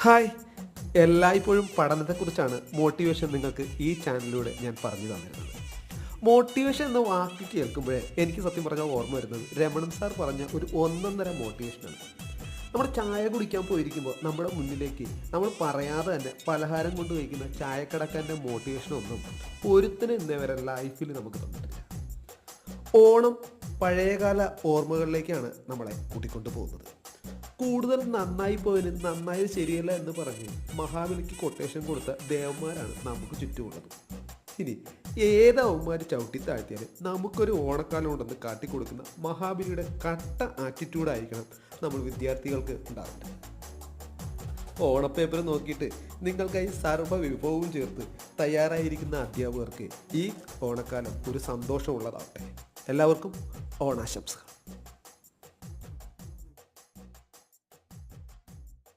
Hi, എല്ലായ്പ്പോഴും പഠനത്തെക്കുറിച്ചാണ് motivation നിങ്ങൾക്ക് ഈ ചാനലിലൂടെ ഞാൻ പറഞ്ഞു തന്നിരുന്നത്. മോട്ടിവേഷൻ എന്ന വാക്ക് കേൾക്കുമ്പോഴേ എനിക്ക് സത്യം പറഞ്ഞാൽ ഓർമ്മ വരുന്നത് രമണൻ സാർ പറഞ്ഞ ഒരു ഒന്നൊന്നര മോട്ടിവേഷനാണ്. നമ്മുടെ ചായ കുടിക്കാൻ പോയിരിക്കുമ്പോൾ നമ്മുടെ മുന്നിലേക്ക് നമ്മൾ പറയാതെ തന്നെ പലഹാരം കൊണ്ട് വയ്ക്കുന്ന ചായക്കടക്കാരൻ്റെ മോട്ടിവേഷനൊന്നും ഒരുത്തനും ഇന്നേവരെ ലൈഫിൽ നമുക്ക് തന്നിട്ടില്ല. ഓണം പഴയകാല ഓർമ്മകളിലേക്കാണ് നമ്മളെ കൂട്ടിക്കൊണ്ടു പോകുന്നത്. കൂടുതൽ നന്നായി പോയതിന് നന്നായത് ശരിയല്ല എന്ന് പറഞ്ഞ് മഹാബലിക്ക് കൊട്ടേഷൻ കൊടുത്ത ദേവന്മാരാണ് നമുക്ക് ചുറ്റുമുള്ളത്. ഇനി ഏത് അവന്മാർ ചവിട്ടി താഴ്ത്തിയാലും നമുക്കൊരു ഓണക്കാലം ഉണ്ടെന്ന് കാട്ടിക്കൊടുക്കുന്ന മഹാബലിയുടെ കട്ട ആറ്റിറ്റ്യൂഡായിരിക്കണം നമ്മൾ വിദ്യാർത്ഥികൾക്ക് ഉണ്ടാവേണ്ടത്. ഓണപ്പേപ്പർ നോക്കിയിട്ട് നിങ്ങൾക്കായി സർവ്വ വിഭവവും ചേർത്ത് തയ്യാറായിരിക്കുന്ന അധ്യാപകർക്ക് ഈ ഓണക്കാലം ഒരു സന്തോഷമുള്ളതാവട്ടെ. എല്ലാവർക്കും ഓണാശംസകൾ.